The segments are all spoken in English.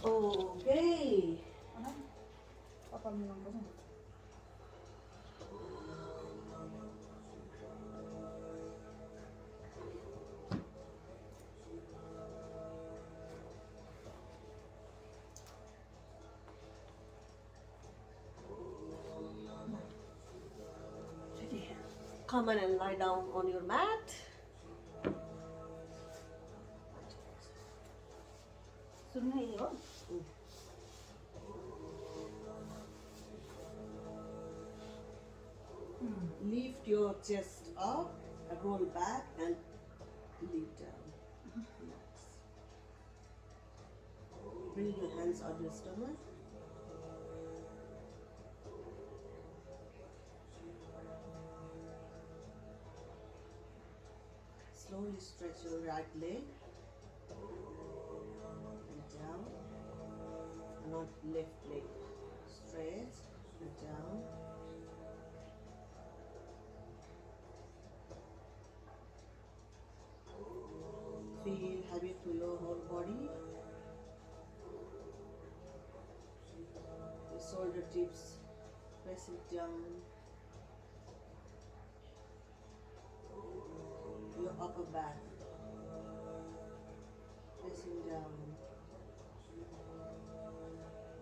Okay. Ano? Papamilang ko na. Sige. Come on and lie down on your mat. Sunod na yun. Lift your chest up and roll back and leave down. Relax. Bring your hands on your stomach. Slowly stretch your right leg and down. Not left leg. Stretch and down. Feel heavy through your whole body. Your shoulder tips pressing down. Your upper back pressing down.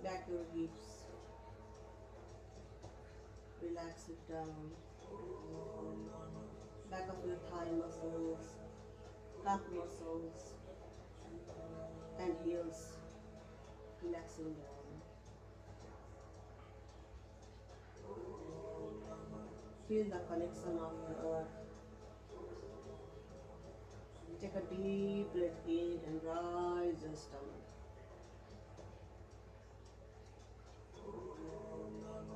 Back your hips. Relax it down. Back of your thigh muscles, calf muscles, and heels. Relaxing down. Feel the connection of the earth. Take a deep breath in and rise your stomach.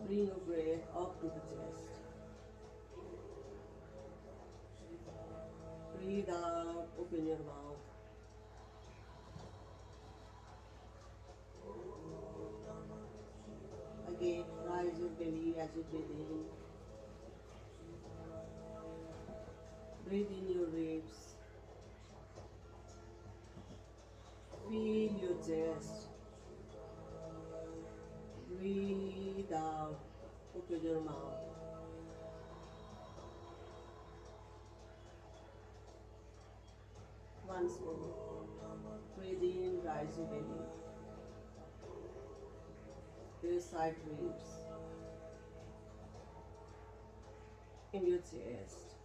Bring your breath up to the chest. Breathe out, open your mouth. Again, rise your belly as you breathe in. Breathe in your ribs. Feel your chest. Breathe out, open your mouth. Once more. Breathe in, rise your belly. Your side ribs. In your chest.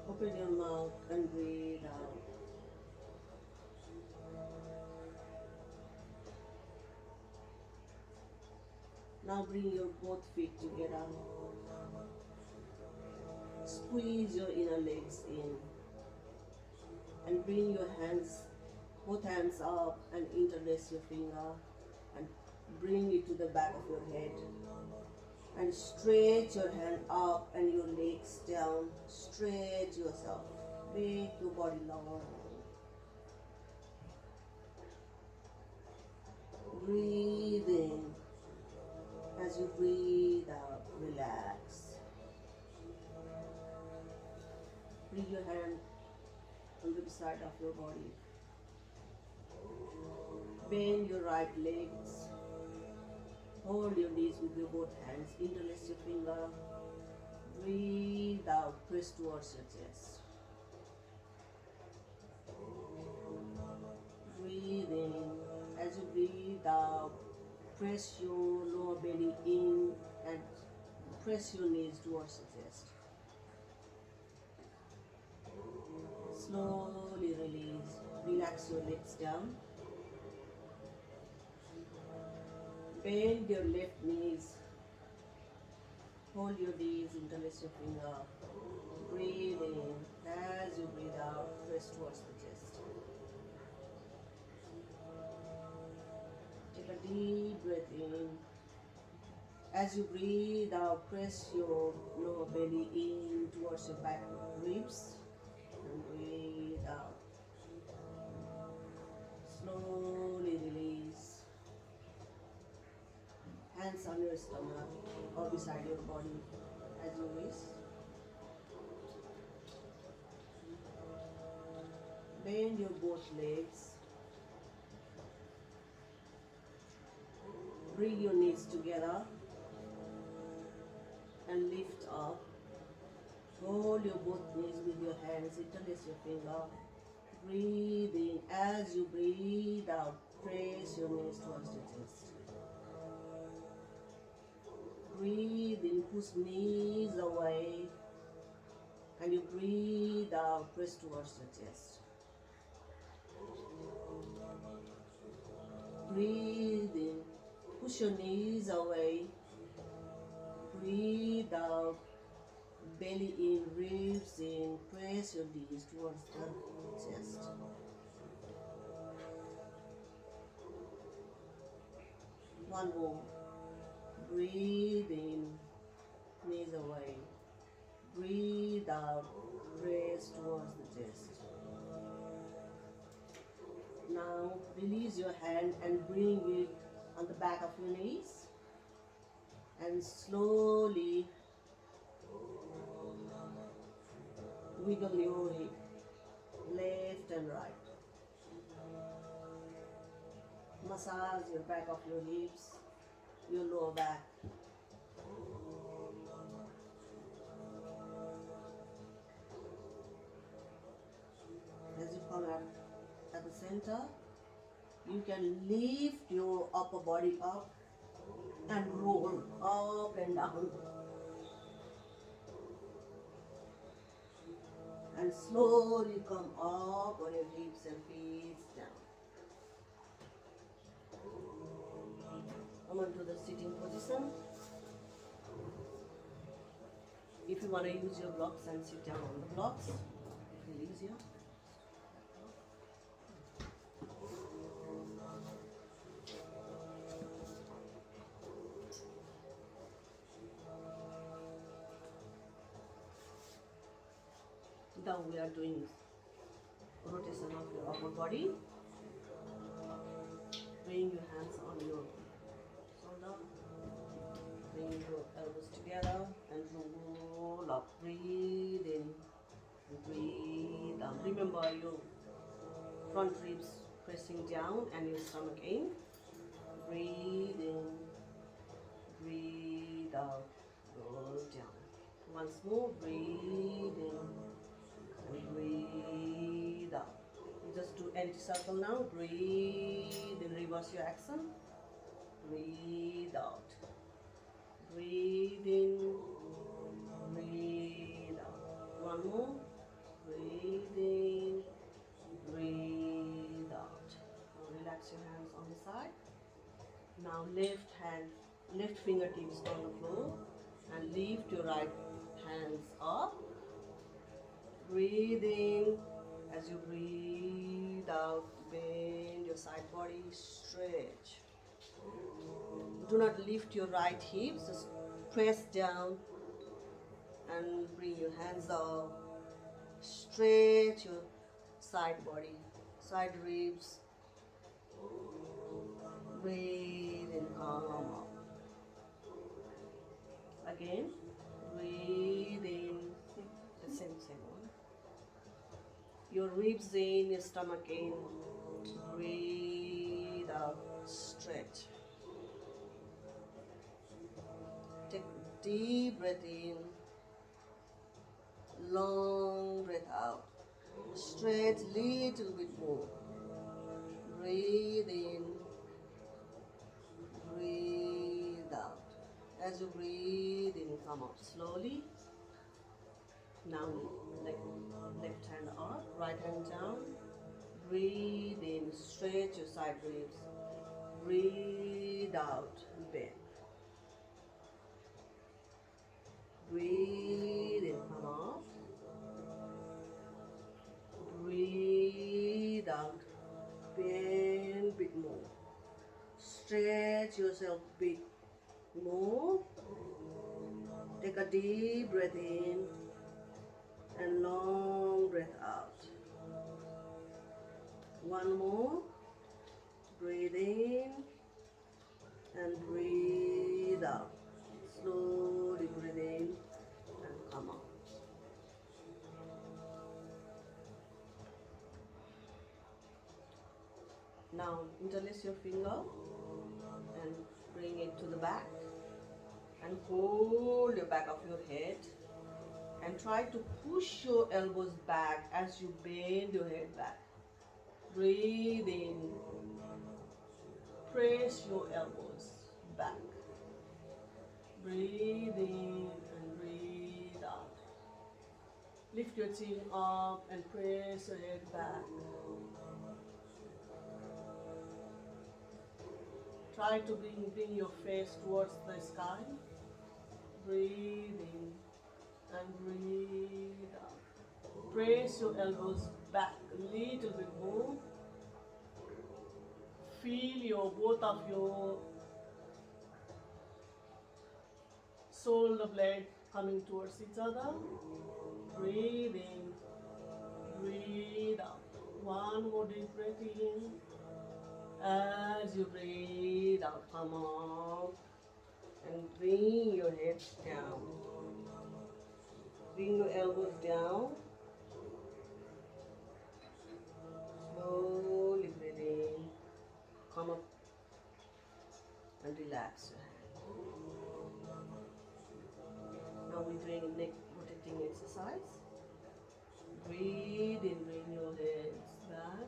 Open your mouth and breathe out. Now bring your both feet together. Squeeze your inner legs in. And bring your hands, both hands up and interlace your finger and bring it to the back of your head. And stretch your hand up and your legs down. Stretch yourself. Make your body long. Breathe in. As you breathe out, relax. Bring your hand on the side of your body. Bend your right legs. Hold your knees with your both hands. Interlace your finger. Breathe out. Press towards your chest. Breathe in. As you breathe out, press your lower belly in and press your knees towards the chest. Slowly release. Relax your legs down. Bend your left knees. Hold your knees, interlace your finger. Breathe in. As you breathe out, press towards the chest. Take a deep breath in. As you breathe out, press your lower belly in towards your back ribs. And breathe out. Slowly release. Hands on your stomach or beside your body as you wish. Bend your both legs. Bring your knees together and lift up. Hold your both knees with your hands, interlace your finger. Breathe in. As you breathe out, press your knees towards the chest. Breathe in, push knees away. And you breathe out, press towards the chest. Breathe in, push your knees away. Breathe out, belly in, ribs in, press your knees towards the chest. One more. Breathe in, knees away. Breathe out, press towards the chest. Now release your hand and bring it on the back of your knees. And slowly wiggle your hip, left and right. Massage your back of your hips, your lower back. As you come at the center, you can lift your upper body up and roll up and down. And slowly come up on your hips and feet down. Come on to the sitting position. If you want to use your blocks and sit down on the blocks, it will be easier. Now we are doing rotation of your upper body. Bring your hands on your shoulder. Bring your elbows together and roll up. Breathe in and breathe out. Remember your front ribs pressing down and your stomach in. Breathe in, breathe out, roll down. Once more, breathe in. And breathe out. Just do empty circle now. Breathe and reverse your action. Breathe out. Breathe in. Breathe out. One more. Breathe in. Breathe out. Now relax your hands on the side. Now left fingertips on the floor and lift your right hands up. Breathe in. As you breathe out, bend your side body, stretch. Do not lift your right hips, just press down and bring your hands up. Stretch your side body, side ribs. Breathe and come up. Again, breathe in. The same one. Your ribs in, your stomach in. Breathe out, stretch. Take a deep breath in. Long breath out. Stretch little bit more. Breathe in. Breathe out. As you breathe in, come up slowly. Now left hand up, right hand down. Breathe in, stretch your side ribs. Breathe out, bend. Breathe in, come up. Breathe out, bend a bit more. Stretch yourself a bit more. Take a deep breath in and long breath out. One more. Breathe in and breathe out. Slowly breathe in and come out. Now interlace your finger and bring it to the back and hold the back of your head and try to push your elbows back as you bend your head back. Breathe in. Press your elbows back. Breathe in and breathe out. Lift your chin up and press your head back. Try to bring your face towards the sky. Breathe in and breathe out. Press your elbows back a little bit more. Feel your both of your shoulder blade coming towards each other. Breathe in, breathe out. One more deep breath in. As you breathe out, come up and bring your head down. Bring your elbows down. Slowly breathe in. Come up and relax your hand. Now we're doing neck rotating exercise. Breathe in, bring your heads back.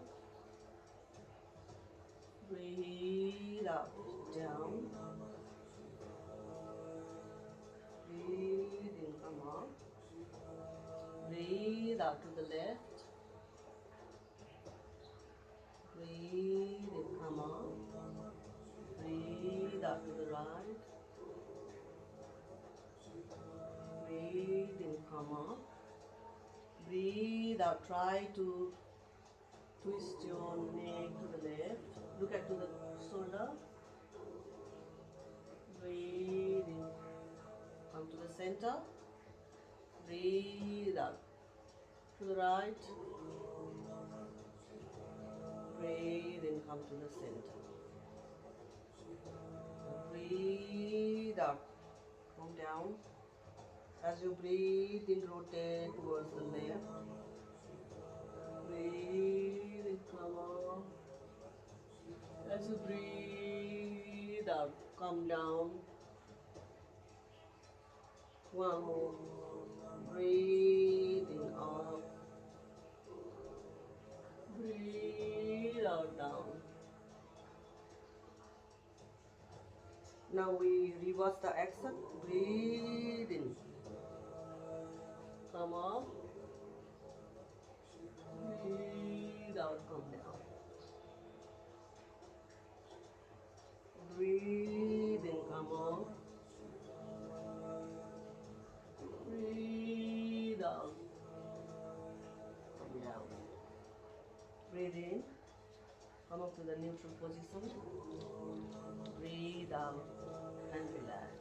Breathe out, down. Breathe in, come up. Breathe out to the left. Breathe in, come up. Breathe out to the right. Breathe in, come up. Breathe out, try to twist your neck to the left. Look at to the shoulder. Breathe in. Come to the center. Breathe out. To the right. Breathe in. Come to the center. Breathe out. Come down. As you breathe in, rotate towards the left. Breathe in. Come up. As you breathe out, come down. One more. Breathe in up. Breathe out down. Now we reverse the action. Breathe in. Come up. Breathe out, come down. Breathe in, come up. Breathe out. Come down. Breathe in. Come up to the neutral position. Breathe out and relax.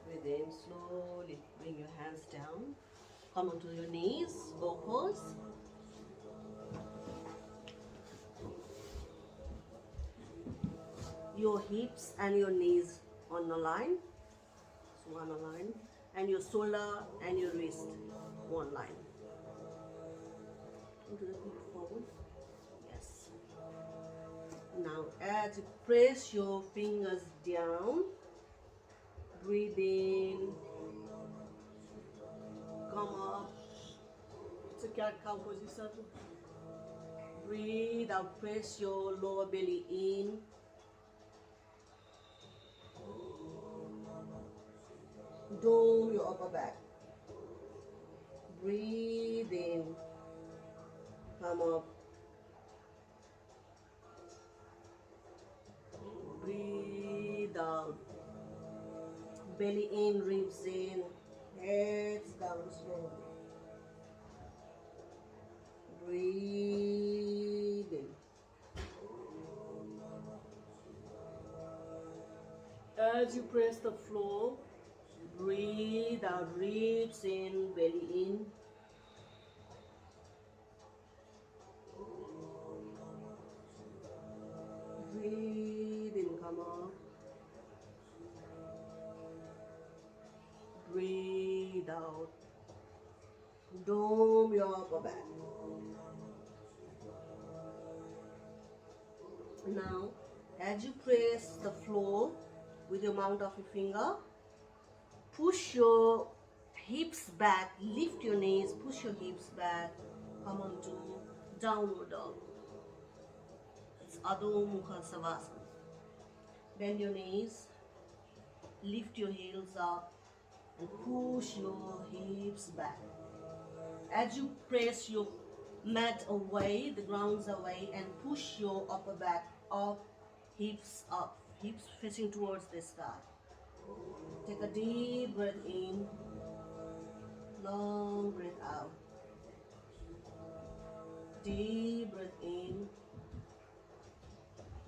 Breathe in slowly. Bring your hands down. Come onto your knees, both. Your hips and your knees on a line, so one line, and your shoulder and your wrist one line. Into the feet forward. Yes. Now, as you press your fingers down, breathe in, come up. It's a cat-cow position. Breathe out, press your lower belly in. Dome your upper back. Breathe in. Come up. Breathe out. Belly in, ribs in. Heads down slowly. Breathe in. As you press the floor, breathe out, ribs in, belly in. Breathe in, come up. Breathe out, Dome your upper back. Now, as you press the floor with your mount of your finger, push your hips back, lift your knees, push your hips back, come on to downward dog. It's Adho Mukha Savasana. Bend your knees, lift your heels up, and push your hips back. As you press your mat away, the ground's away, and push your upper back up, hips facing towards the sky. Take a deep breath in, long breath out. Deep breath in,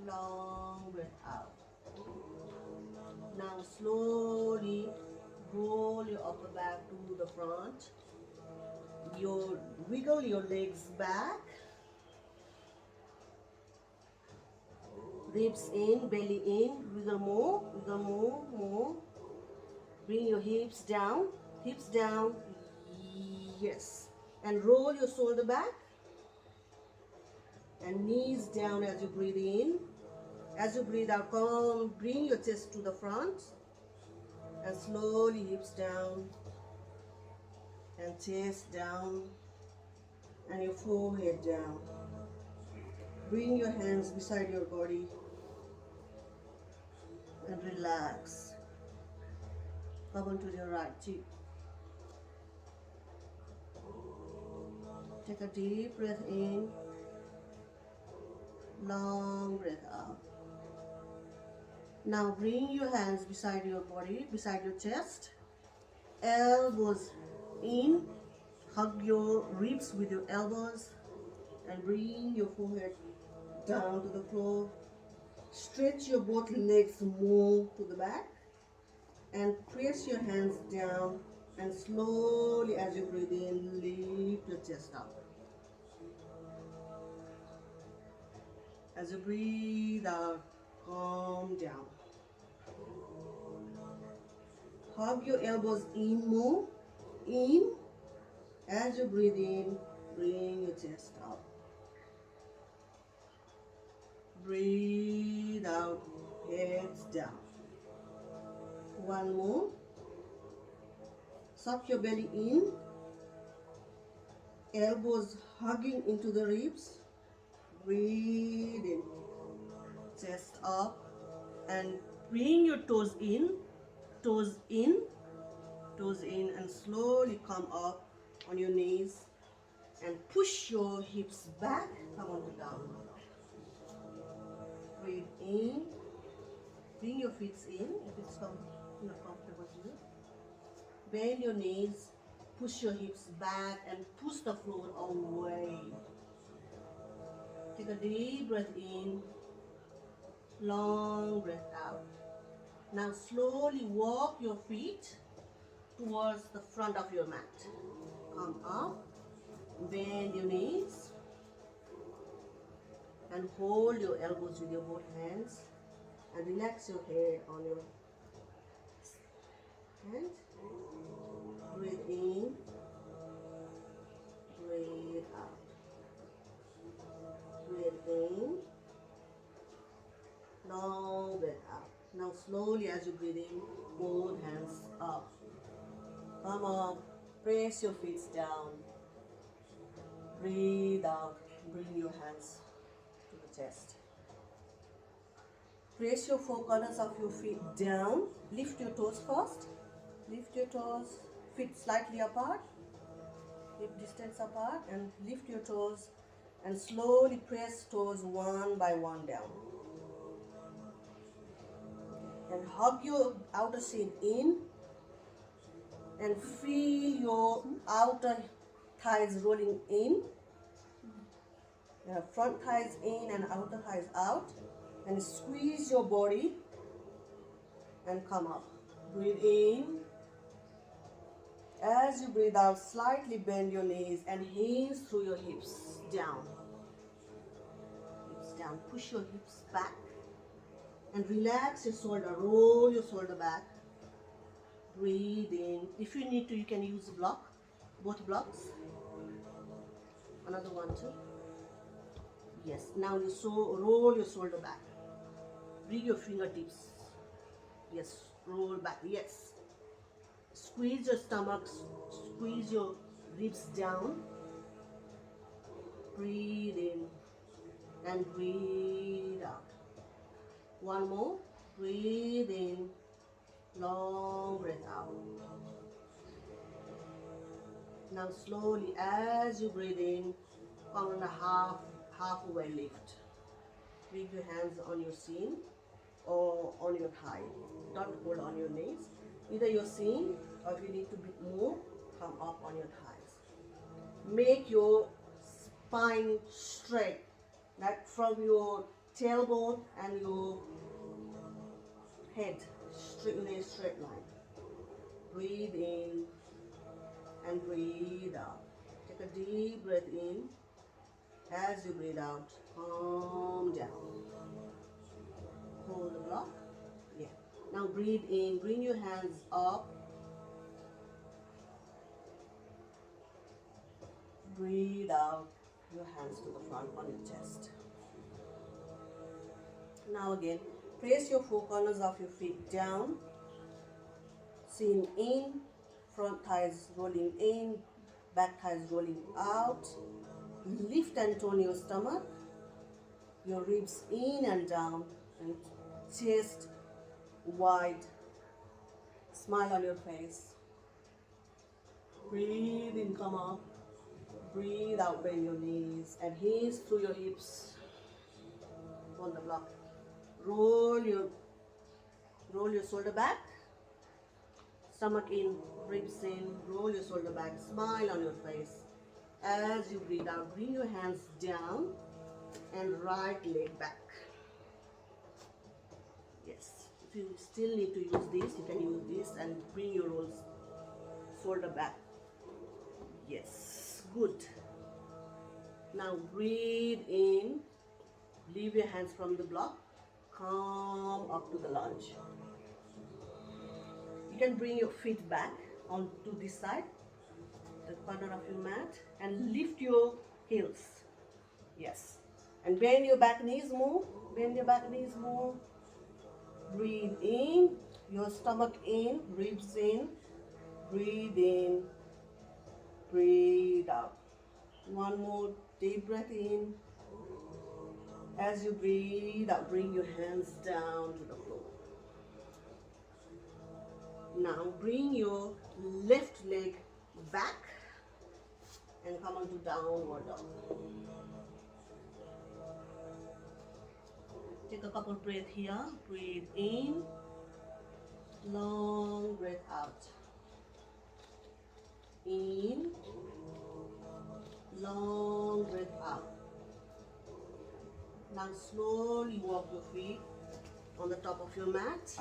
long breath out. Now slowly roll your upper back to the front. Wiggle your legs back. Ribs in, belly in. Wiggle more. Bring your hips down. Yes. And roll your shoulder back. And knees down as you breathe in. As you breathe out, bring your chest to the front. And slowly hips down. And chest down. And your forehead down. Bring your hands beside your body. And relax. Come onto your right cheek. Take a deep breath in. Long breath out. Now bring your hands beside your body, beside your chest. Elbows in. Hug your ribs with your elbows. And bring your forehead down to the floor. Stretch your both legs more to the back. And press your hands down. And slowly as you breathe in, lift your chest up. As you breathe out, calm down. Hug your elbows in more. In. As you breathe in, bring your chest up. Breathe out, heads down. One more. Suck your belly in. Elbows hugging into the ribs. Breathe in. Chest up. And bring your toes in. Toes in. Toes in. And slowly come up on your knees. And push your hips back. Come on to down. Breathe in. Bring your feet in if it's not comfortable to you. Bend your knees. Push your hips back and push the floor away. Take a deep breath in. Long breath out. Now slowly walk your feet towards the front of your mat. Come up. Bend your knees. And hold your elbows with your both hands. And relax your head on your hand. Breathe in. Breathe out. Breathe in. Long breath out. Now slowly as you breathe in, both hands up. Come up. Press your feet down. Breathe out. Bring your hands to the chest. Press your four corners of your feet down. Lift your toes first. Lift your toes. Feet slightly apart. Hip distance apart. And lift your toes. And slowly press toes one by one down. And hug your outer shin in. And feel your outer thighs rolling in. Front thighs in and outer thighs out. And squeeze your body and come up. Breathe in. As you breathe out, slightly bend your knees and hinge through your hips down. Hips down. Push your hips back and relax your shoulder. Roll your shoulder back. Breathe in. If you need to, you can use a block. both blocks. Another one too. Yes. Now you roll your shoulder back. Bring your fingertips. Yes. Roll back. Yes. Squeeze your stomach. Squeeze your ribs down. Breathe in and breathe out. One more. Breathe in. Long breath out. Now slowly as you breathe in, come on a halfway lift. Bring your hands on your shin or on your thigh. Don't hold on your knees. Either your shin or if you need to move, come up on your thighs. Make your spine straight, like from your tailbone and your head in a straight line. Breathe in and breathe out. Take a deep breath in. As you breathe out, calm down. Hold the block. Yeah. Now breathe in. Bring your hands up. Breathe out. Your hands to the front on your chest. Now again, place your four corners of your feet down. Shin in. Front thighs rolling in. Back thighs rolling out. Lift and tone your stomach, your ribs in and down, and chest wide. Smile on your face. Breathe in, come up. Breathe out, bend your knees and hands through your hips. On the block. Roll your shoulder back. Stomach in, ribs in. Roll your shoulder back. Smile on your face. As you breathe out, bring your hands down and right leg back. Yes. If you still need to use this, you can use this and bring your shoulder back. Yes. Good. Now breathe in. Leave your hands from the block. Come up to the lunge. You can bring your feet back onto this side, the corner of your mat, and lift your heels. Yes. And bend your back knees more. Bend your back knees more. Breathe in. Your stomach in. Ribs in. Breathe in. Breathe out. One more deep breath in. As you breathe out, bring your hands down to the floor. Now bring your left leg back and come on to downward dog. Take a couple breaths here. Breathe in. Long breath out. In. Long breath out. Now slowly walk your feet on the top of your mat.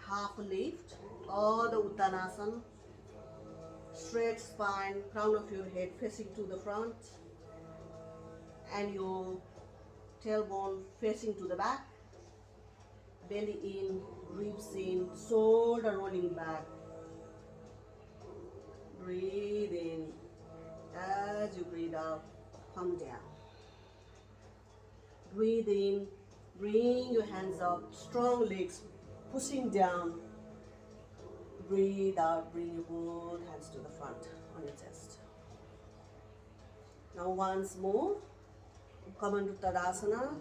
Half a lift or the Uttanasana. Straight spine, crown of your head facing to the front and your tailbone facing to the back. Belly in, ribs in, shoulder rolling back. Breathe in. As you breathe out, come down. Breathe in, bring your hands up, strong legs, pushing down. Breathe out, bring your both hands to the front on your chest. Now once more, come into Tadasana.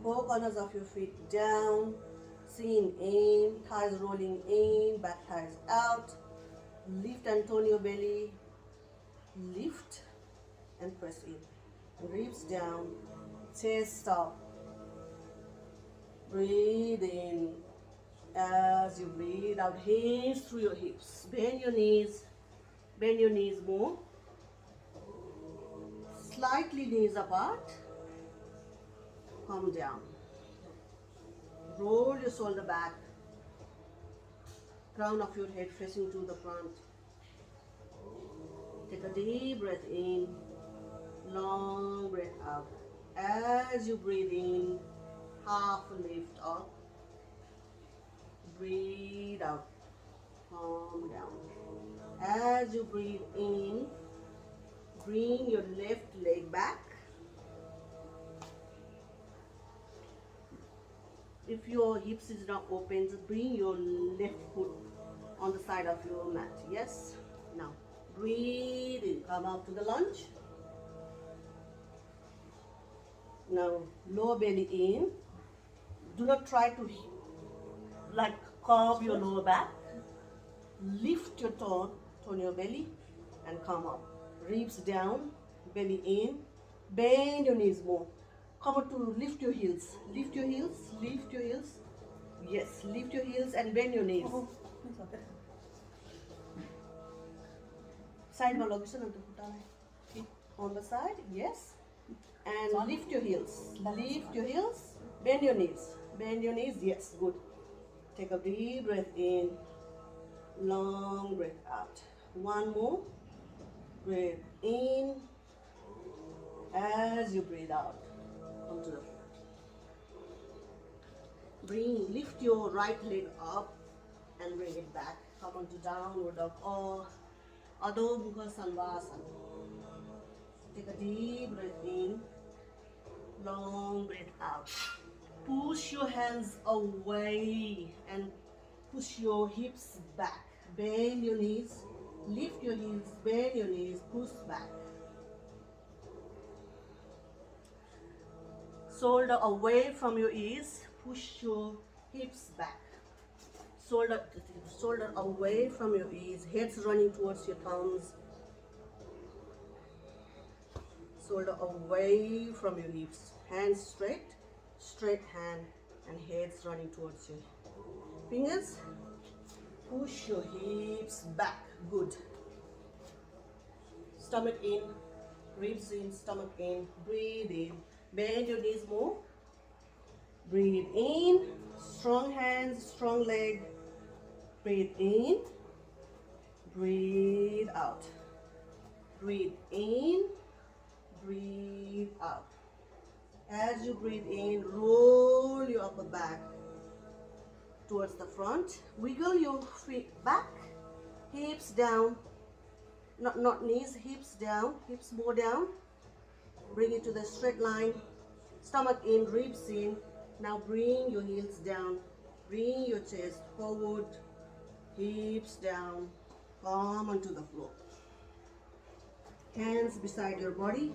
Four corners of your feet down, shin in, thighs rolling in, back thighs out. Lift and tone your belly. Lift and press in. Ribs down, chest up. Breathe in. As you breathe out, hands through your hips. Bend your knees more. Slightly knees apart. Come down. Roll your shoulder back. Crown of your head facing to the front. Take a deep breath in. Long breath out. As you breathe in, half lift up. Breathe out. Calm down. As you breathe in, bring your left leg back. If your hips is not open, just bring your left foot on the side of your mat. Yes. Now breathe in. Come out to the lunge. Now lower belly in. Do not try to like curve your lower back. Lift your turn your belly and come up. Ribs down, belly in. Bend your knees more. Come on to lift your heels. Lift your heels, lift your heels. Yes, lift your heels and bend your knees. Side on the side, yes. And lift your heels. Lift your heels. Bend your knees. Bend your knees. Yes, good. Take a deep breath in. Long breath out. One more. Breathe in. As you breathe out, come to the floor. Lift your right leg up and bring it back. Come on to downward dog or Adho Mukha Svanasana. Take a deep breath in, long breath out. Push your hands away and push your hips back. Bend your knees, lift your heels, bend your knees, push back. Shoulder away from your ears, push your hips back. Shoulder away from your ears, heads running towards your thumbs. Shoulder away from your hips, hands straight hand and heads running towards your fingers. Push your hips back, good. Stomach in, ribs in, stomach in, breathe in. Bend your knees more. Breathe in, strong hands, strong leg. Breathe in, breathe out. Breathe in, breathe out. As you breathe in, roll your upper back towards the front. Wiggle your feet back, hips down. Not knees, hips down, hips more down. Bring it to the straight line. Stomach in, ribs in. Now bring your heels down. Bring your chest forward. Hips down. Come onto the floor. Hands beside your body.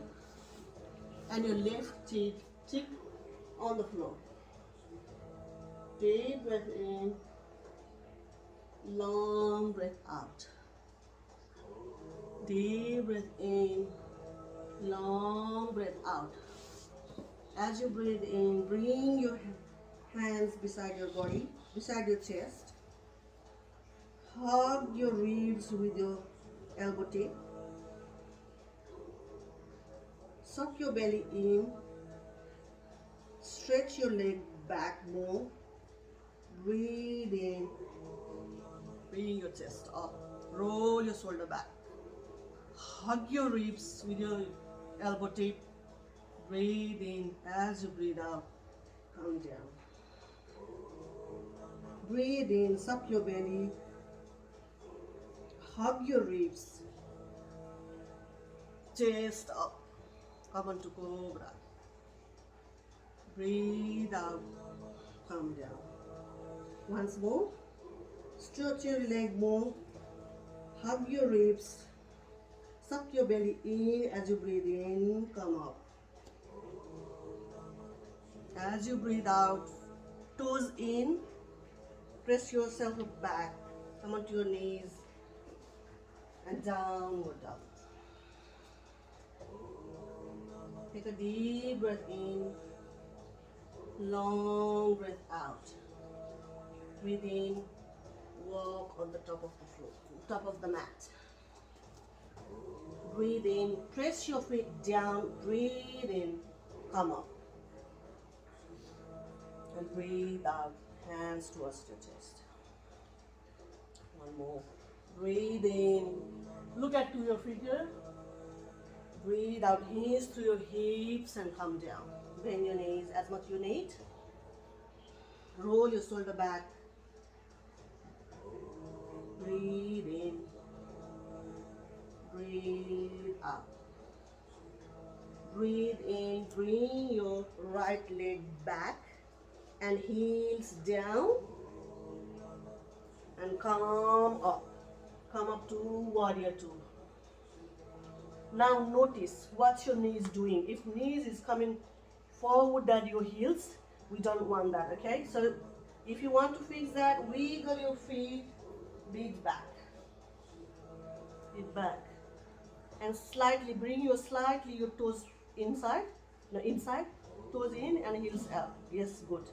And your left cheek on the floor. Deep breath in. Long breath out. Deep breath in. Long breath out. As you breathe in, bring your hands beside your body, beside your chest. Hug your ribs with your elbow tip. Suck your belly in. Stretch your leg back more. Breathe in. Bring your chest up. Roll your shoulder back. Hug your ribs with your elbow tip. Breathe in. As you breathe out, come down. Breathe in, suck your belly. Hug your ribs. Chest up. Come on to Cobra. Breathe out, come down. Once more. Stretch your leg more. Hug your ribs. Suck your belly in as you breathe in, come up. As you breathe out, toes in, press yourself back, come onto your knees and downward dog. Take a deep breath in, long breath out. Breathe in, walk on the top of the floor, top of the mat. Breathe in, press your feet down, breathe in, come up. And breathe out, hands towards your chest. One more. Breathe in, look at to your figure. Breathe out, hands to your hips and come down. Bend your knees as much you need. Roll your shoulder back. Breathe in. breathe out. Breathe in, bring your right leg back and heels down and come up. Come up to warrior two. Now notice what your knees doing. If knees is coming forward than your heels, we don't want that, okay? So if you want to fix that, wiggle your feet, beat back. Beat back. And slightly, bring your toes inside. No, inside. Toes in and heels out. Yes, good.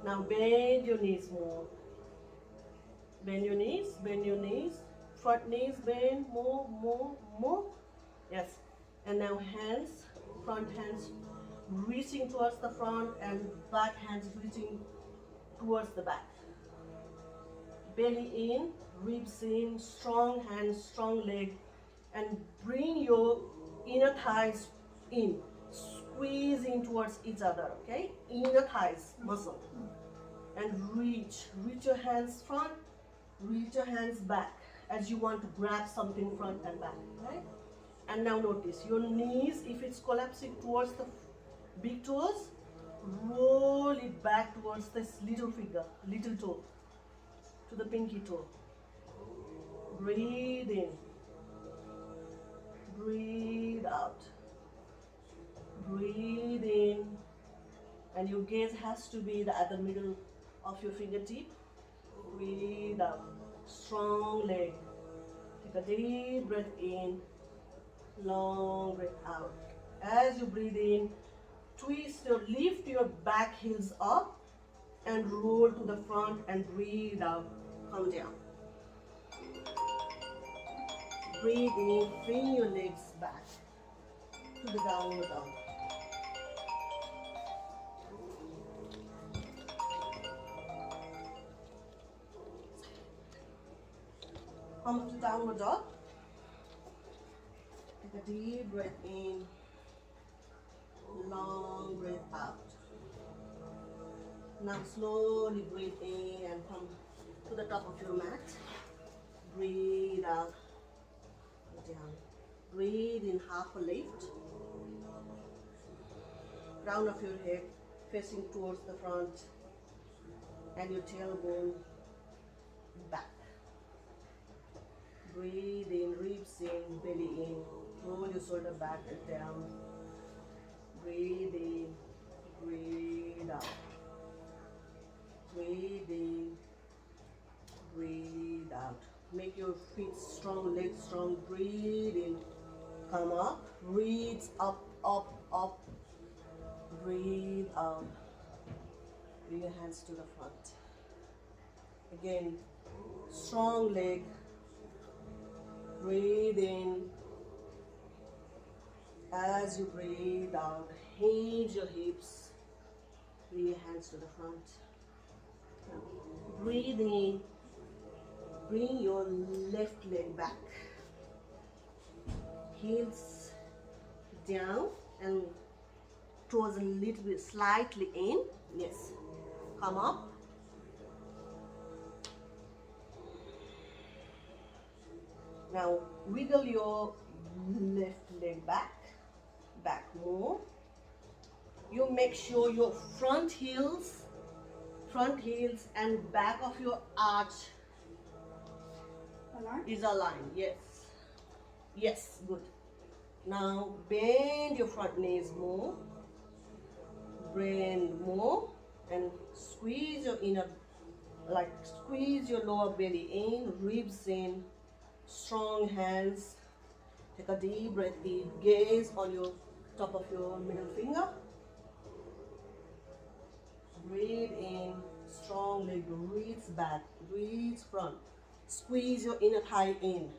Now bend your knees more. Bend your knees, bend your knees. Front knees bend more, more, more. Yes. And now hands, front hands reaching towards the front and back hands reaching towards the back. Belly in, ribs in, strong hands, strong leg. And bring your inner thighs in. Squeezing towards each other, okay? Inner thighs muscle. And reach your hands front, reach your hands back as you want to grab something front and back, right? And now notice your knees, if it's collapsing towards the big toes, roll it back towards this little finger, little toe, to the pinky toe. Breathe in, breathe out, breathe in, and your gaze has to be at the middle of your fingertip. Breathe out. Strong leg. Take a deep breath in. Long breath out. As you breathe in, lift your back heels up and roll to the front and breathe out. Come down. Breathe in. Bring your legs back to the downward dog. Come to downward dog. Take a deep breath in, long breath out. Now slowly breathe in and come to the top of your mat. Breathe out, down. Breathe in, half a lift. Crown of your head facing towards the front and your tailbone back. Breathe in, ribs in, belly in. Roll your shoulder back and down. Breathe in, breathe out. Breathe in, breathe out. Make your feet strong, legs strong. Breathe in, come up. Reach up, up, up. Breathe out. Bring your hands to the front. Again, strong leg. Breathe in. As you breathe out, hinge your hips. Bring your hands to the front. Breathe in. Bring your left leg back. Heels down and toes a little bit slightly in. Yes. Come up. Now wiggle your left leg back more. You make sure your front heels and back of your arch is aligned. Yes. Yes, good. Now bend your front knees more. Bend more and squeeze your squeeze your lower belly in, ribs in. Strong hands. Take a deep breath in. Gaze on your top of your middle finger. Breathe in. Strong leg. Reach back. Reach front. Squeeze your inner thigh in.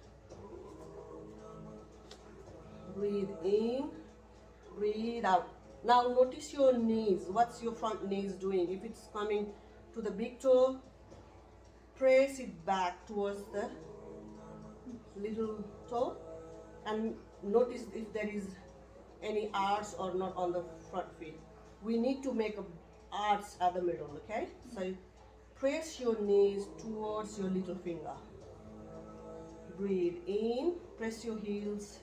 Breathe in. Breathe out. Now notice your knees. What's your front knees doing? If it's coming to the big toe, press it back towards the little toe and notice if there is any arch or not on the front feet. We need to make a arch at the middle, okay? So press your knees towards your little finger. Breathe in, press your heels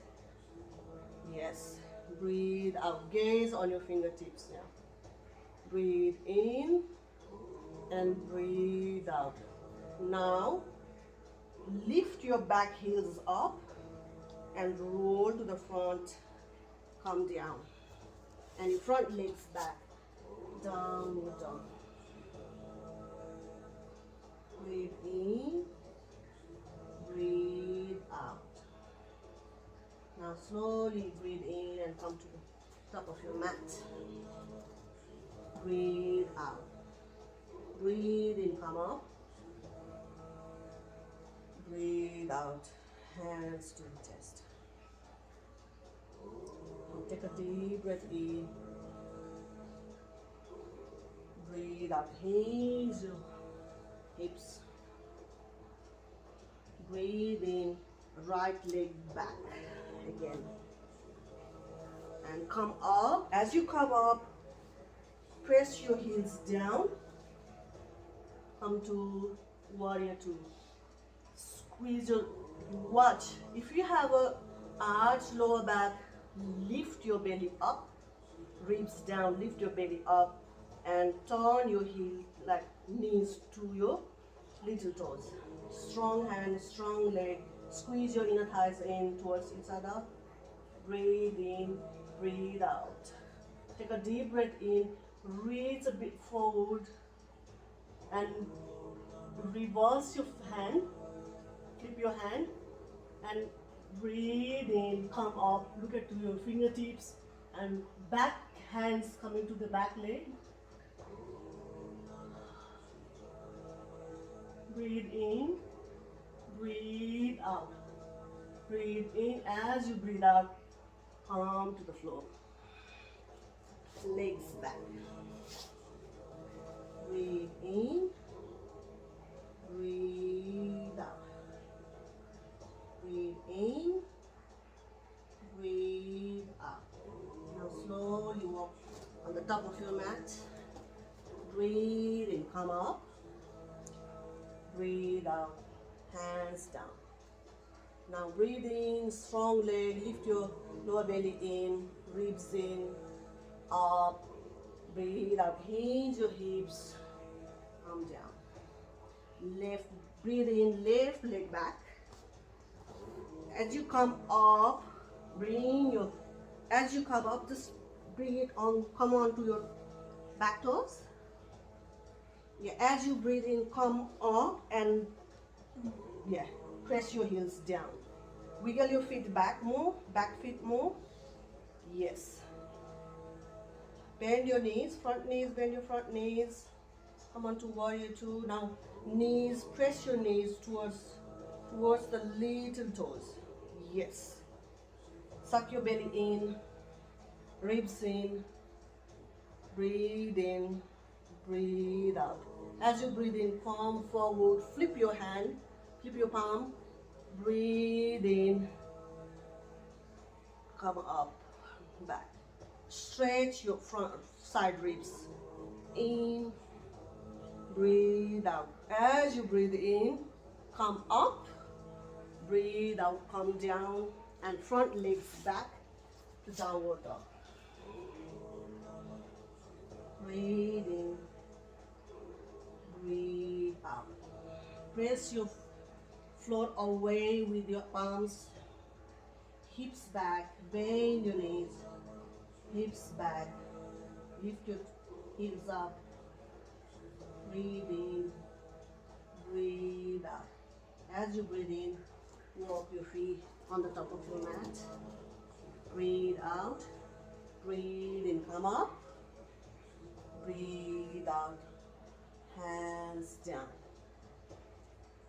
Yes. Breathe out. Gaze on your fingertips now. Breathe in and breathe out. Now, lift your back heels up and roll to the front. Come down. And your front legs back. Downward dog. Breathe in. Breathe out. Now slowly breathe in and come to the top of your mat. Breathe out. Breathe in, come up. Breathe out. Hands to the chest. And take a deep breath in. Breathe out. Hinge your hips. Breathe in. Right leg back again. And come up. As you come up, press your heels down. Come to warrior two. Squeeze your, watch. If you have a arch lower back, lift your belly up. Ribs down, lift your belly up. And turn your heel like knees to your little toes. Strong hand, strong leg. Squeeze your inner thighs in towards each other. Breathe in, breathe out. Take a deep breath in, reach a bit forward and reverse your hand. Flip your hand and breathe in, come up, look at your fingertips and back hands coming to the back leg. Breathe in, breathe out. Breathe in. As you breathe out, come to the floor. Legs back. Breathe in, breathe out. Breathe in, breathe out. Now slowly walk on the top of your mat. Breathe in, come up. Breathe out, hands down. Now breathe in, strong leg, lift your lower belly in, ribs in, up. Breathe out, hinge your hips, come down. Left, breathe in, left leg back. As you come up, bring your, as you come up, just bring it on, come on to your back toes. Yeah, as you breathe in, come up and yeah, press your heels down. Wiggle your feet back more, back feet more. Yes. Bend your knees, bend your front knees. Come on to warrior two. Now knees, press your knees towards the little toes. Yes. Suck your belly in, ribs in, breathe in, breathe out. As you breathe in, palm forward, flip your hand, flip your palm, breathe in, come up, back. Stretch your front side ribs, in, breathe out. As you breathe in, come up, breathe out, come down, and front legs back to downward dog. Breathe in, breathe out. Press your floor away with your palms, hips back, bend your knees, hips back, lift your heels up, breathe in, breathe out. As you breathe in, walk your feet on the top of your mat, breathe out, breathe in, come up, breathe out, hands down.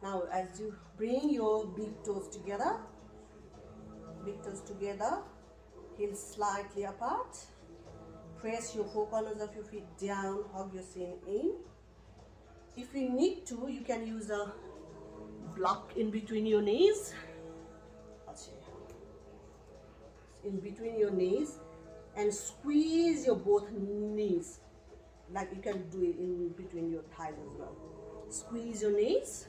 Now as you bring your big toes together, heels slightly apart, press your four corners of your feet down, hug your shin in. If you need to, you can use a block in between your knees. I'll show you. In between your knees and squeeze your both knees. Like you can do it in between your thighs as well. Squeeze your knees.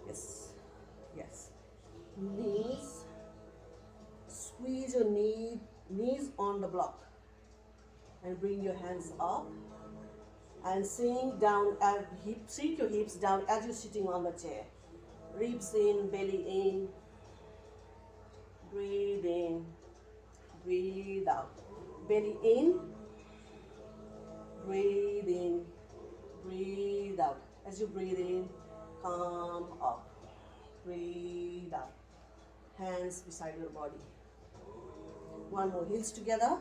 Yes, yes. Knees, Squeeze your knees on the block. And bring your hands up. And sink down, sink your hips down as you're sitting on the chair. Ribs in, belly in. Breathe in. Breathe out. Belly in. Breathe in. Breathe out. As you breathe in, come up. Breathe out. Hands beside your body. One more. Heels together.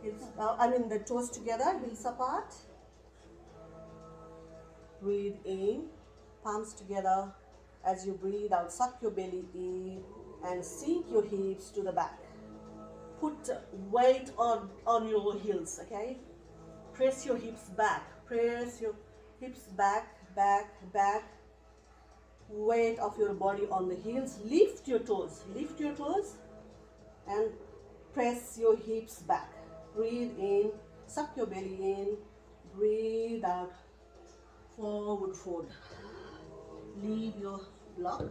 The toes together. Heels apart. Breathe in. Palms together. As you breathe out, suck your belly in and sink your hips to the back. Put weight on your heels, okay? Press your hips back. Press your hips back, back, back. Weight of your body on the heels. Lift your toes. Lift your toes and press your hips back. Breathe in. Suck your belly in. Breathe out. Forward fold. Leave your block.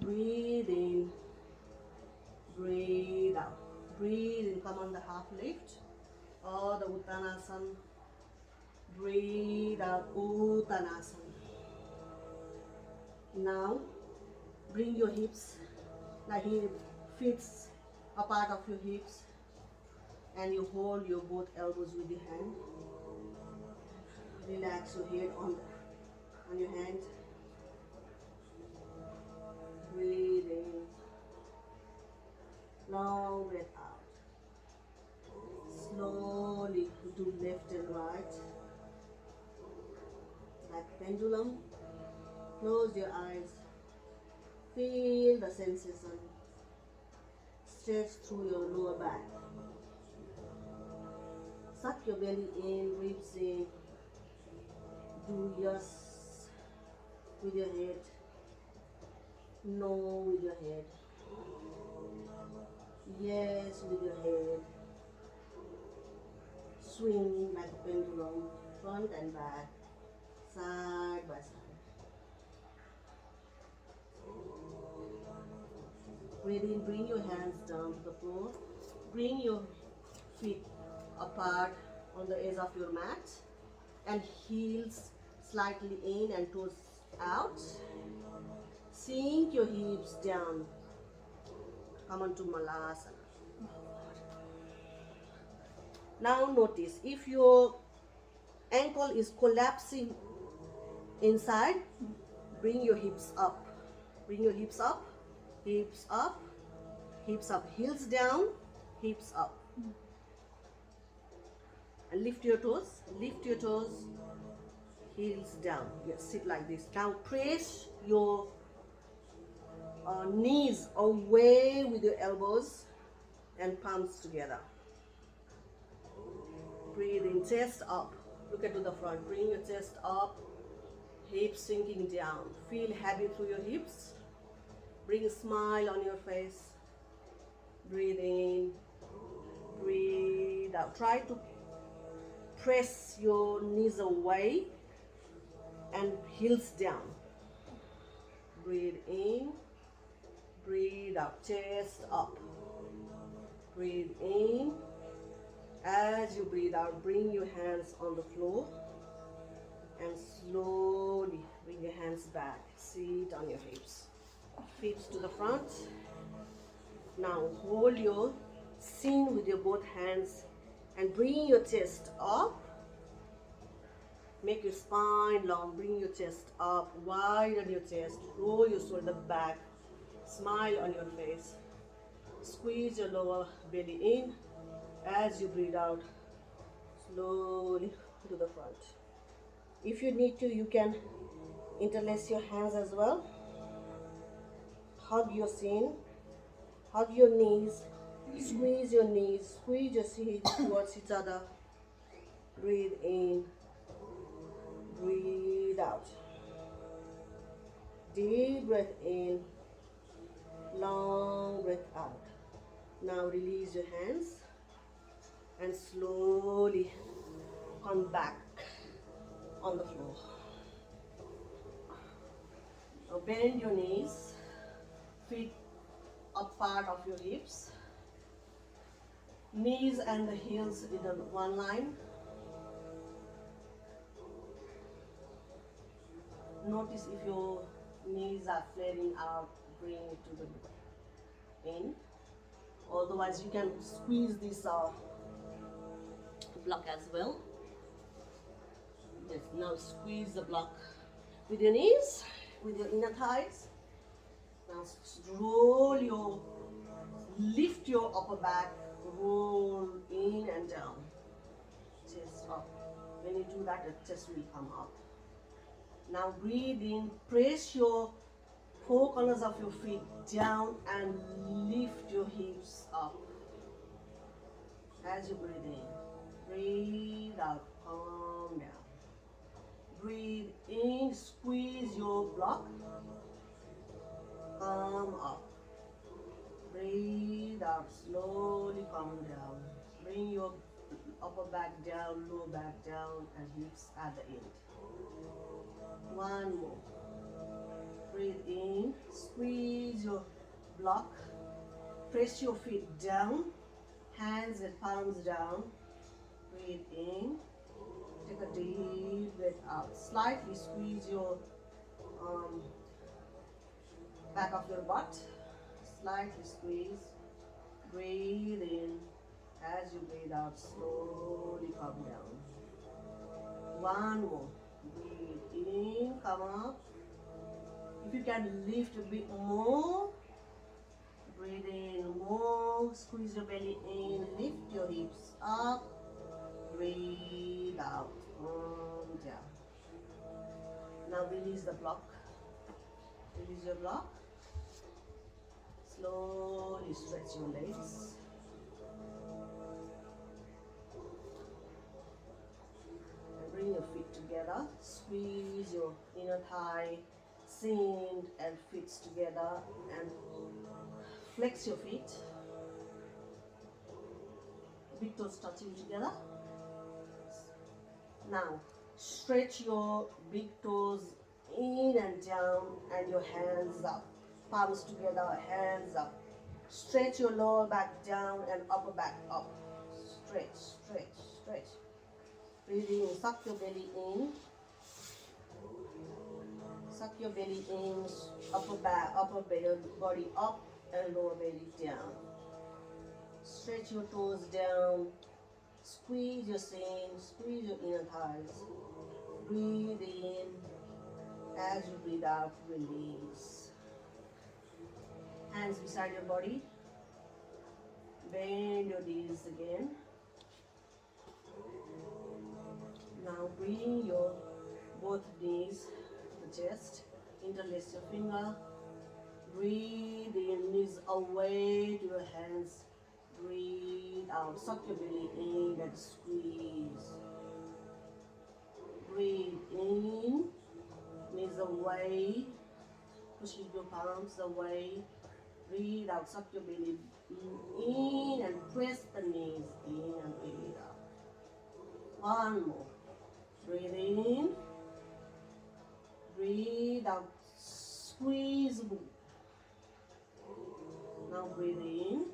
Breathe in. Breathe out. Breathe in. Come on the half lift. Or the Uttanasana. Breathe out. Uttanasana. Now, bring your hips, like feet apart of your hips, and you hold your both elbows with your hand. Relax your head on your hand. Breathe in. Long breath out. Slowly do left and right, like pendulum. Close your eyes. Feel the sensation. Stretch through your lower back. Suck your belly in, ribs in. Do yes with your head. No with your head. Yes with your head. Swing like a pendulum, front and back, side by side. Breathe in, bring your hands down to the floor. Bring your feet apart on the edge of your mat and heels slightly in and toes out. Sink your hips down. Come on to Malasana. Now notice, if your ankle is collapsing inside, bring your hips up. Bring your hips up, hips up, hips up, heels down, hips up. And lift your toes, heels down. Yes, sit like this. Now press your knees away with your elbows and palms together. Breathe in, chest up. Look at to the front. Bring your chest up, hips sinking down. Feel heavy through your hips. Bring a smile on your face. Breathe in, breathe out. Try to press your knees away and heels down. Breathe in, breathe out. Chest up. Breathe in. As you breathe out, bring your hands on the floor and slowly bring your hands back. Sit on your hips. Feet to the front. Now hold your chin with your both hands and bring your chest up. Make your spine long. Bring your chest up. Widen your chest. Roll your shoulder back. Smile on your face. Squeeze your lower belly in. As you breathe out, slowly to the front. If you need to, you can interlace your hands as well. Hug your chin, hug your knees, squeeze your knees, squeeze your feet towards each other. Breathe in, breathe out. Deep breath in, long breath out. Now release your hands and slowly come back on the floor. Now bend your knees, feet up part of your hips. Knees and the heels in one line. Notice if your knees are flaring out, bring it to the in. Otherwise, you can squeeze this block as well. Yes, now squeeze the block with your knees, with your inner thighs. Now lift your upper back, roll in and down. Chest up. When you do that, the chest will come up. Now breathe in, press your four corners of your feet down and lift your hips up. As you breathe in, breathe out, calm down. Breathe in, squeeze your block, come up. Breathe out, slowly come down. Bring your upper back down, lower back down, and hips at the end. One more. Breathe in, squeeze your block, press your feet down, hands and palms down. Breathe in, take a deep breath out. Slightly squeeze your back of your butt. Slightly squeeze. Breathe in. As you breathe out, slowly come down. One more. Breathe in, come up. If you can lift a bit more, breathe in more, squeeze your belly in, lift your hips up, breathe out, down. Now release the block. Release your block. Slowly stretch your legs. And bring your feet together. Squeeze your inner thigh, sink and feet together, and flex your feet. Big toes touching together. Now stretch your big toes in and down and your hands up. Palms together, hands up. Stretch your lower back down and upper back up. Stretch, stretch, stretch. Breathe in, suck your belly in. Suck your belly in, upper body up and lower belly down. Stretch your toes down. Squeeze your shin, squeeze your inner thighs. Breathe in. As you breathe out, release. Hands beside your body. Bend your knees again. Now bring your both knees to the chest. Interlace your finger. Breathe in, knees away to your hands. Breathe out. Suck your belly in and squeeze. Breathe in, knees away. Push your palms away. Breathe out. Suck your belly in and press the knees in and breathe out. One more. Breathe in. Breathe out. Squeeze. Now breathe in.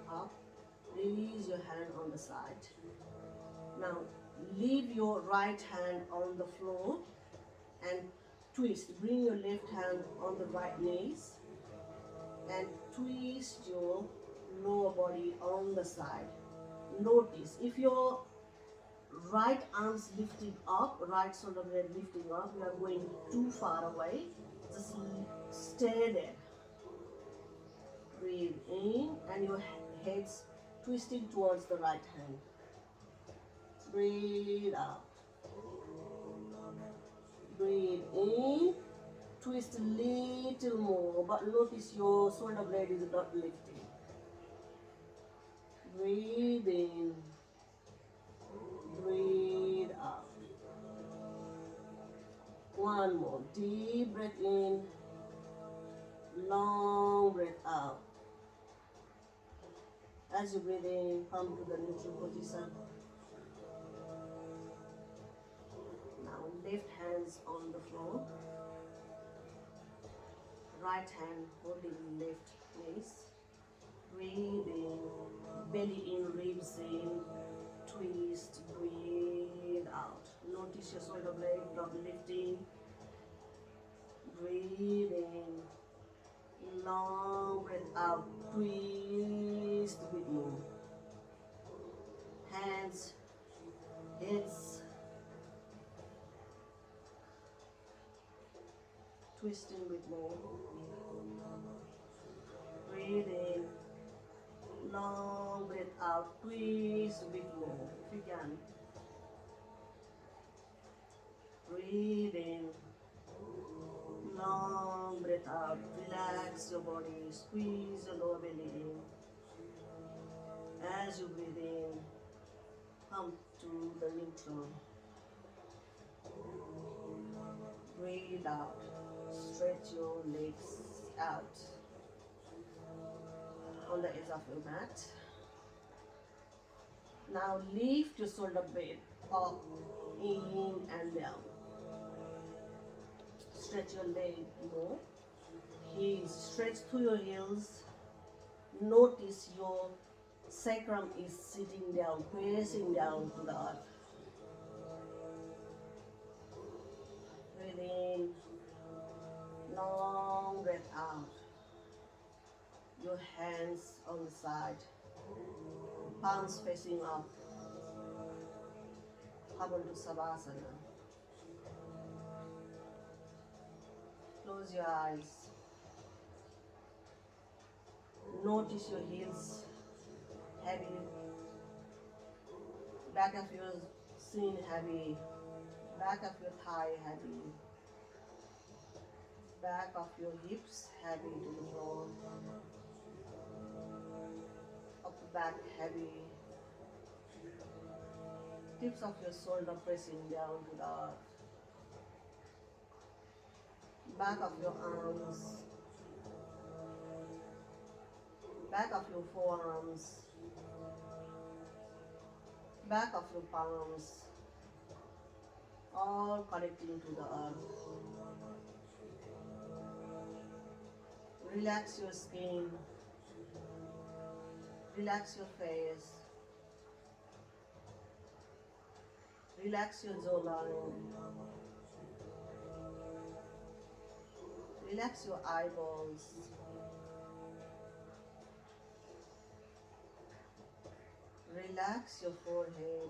Up. Release your hand on the side. Now leave your right hand on the floor and twist. Bring your left hand on the right knees and twist your lower body on the side. Notice if your right arm's lifting up, right shoulder blade lifting up, you are going too far away. Just stay there. Breathe in and your head's twisting towards the right hand. Breathe out. Breathe in. Twist a little more, but notice your shoulder blade is not lifting. Breathe in. Breathe out. One more. Deep breath in. Long breath out. As you breathe in, come to the neutral position. Now left hands on the floor. Right hand holding left knees. Breathe in, belly in, ribs in, twist, breathe out. Notice your shoulder blade lifting. Breathe in, long breath out, twist with more. Hands, heads, twisting with more. Breathe in, long breath out, twist with more. If you can. Breathe in, long breath out, relax your body, squeeze your lower belly in. As you breathe in, come to the neutral. Breathe out, stretch your legs out on the edge of your mat. Now lift your shoulder blade up, in and down. Stretch your leg more. Heels, stretch through your heels. Notice your sacrum is sitting down, pressing down to the earth. Breathe in, long breath out. Your hands on the side, palms facing up. Come into Savasana. Close your eyes. Notice your heels heavy, back of your shin heavy, back of your thigh heavy, back of your hips heavy to the floor, upper back heavy, tips of your shoulder pressing down to the earth, back of your arms, back of your forearms, back of your palms, all connecting to the earth. Relax your skin, relax your face, relax your jawline, relax your eyeballs, relax your forehead,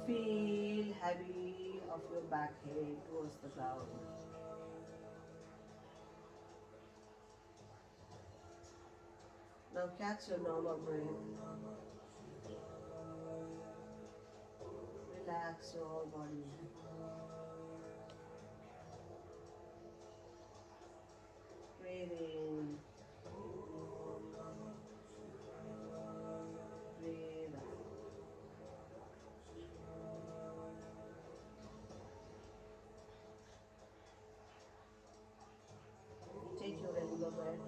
feel heavy of your back head towards the ground. Now catch your normal breath. Relax your whole body. Breathe in. Breathe out. Take your regular breath.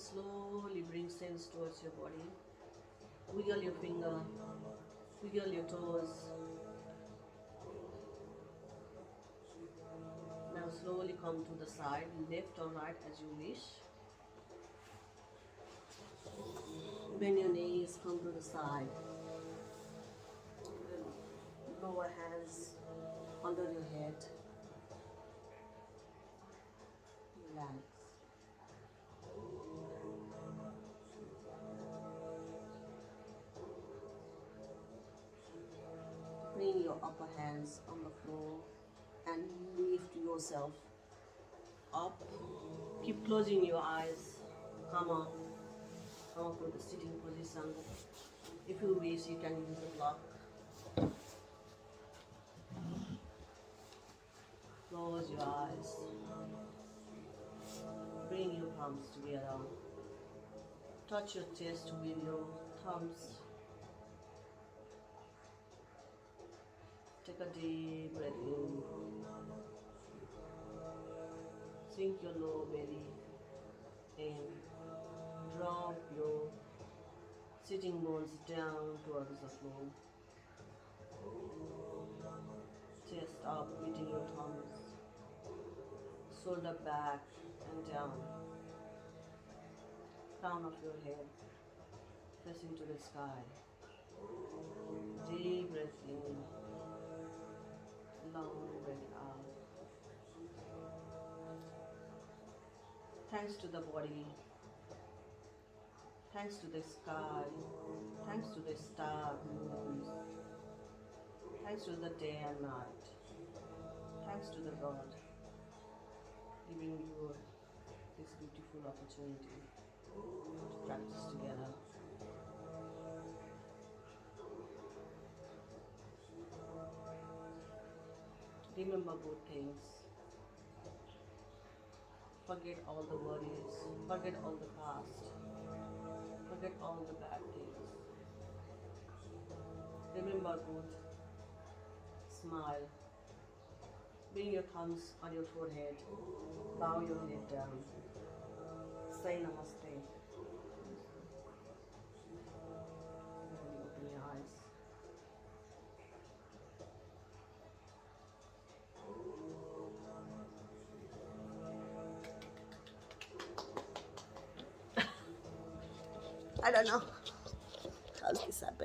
slowly bring sense towards your body. Wiggle your finger, wiggle your toes. Now slowly come to the side, left or right as you wish. Bend your knees, come to the side. Lower hands under your head. Relax. Bring your upper hands on the floor and lift yourself up. Keep closing your eyes. Come up. Come up to the sitting position. If you wish, you can use a block. Close your eyes. Bring your palms together. Touch your chest with your thumbs. Take a deep breath in. Sink your lower belly in. Drop your sitting bones down towards the floor. Chest up, meeting your thumbs. Shoulder back and down. Crown of your head facing to the sky. Deep breath in. Long breath out. Thanks to the body. Thanks to the sky. Thanks to the star, moons. Thanks to the day and night. Thanks to the God giving you this beautiful opportunity to practice together. Remember good things. Forget all the worries. Forget all the past. Forget all the bad things. Remember good. Smile. Bring your thumbs on your forehead. Bow your head down. Say namaste. And open your eyes. I don't know how this happened.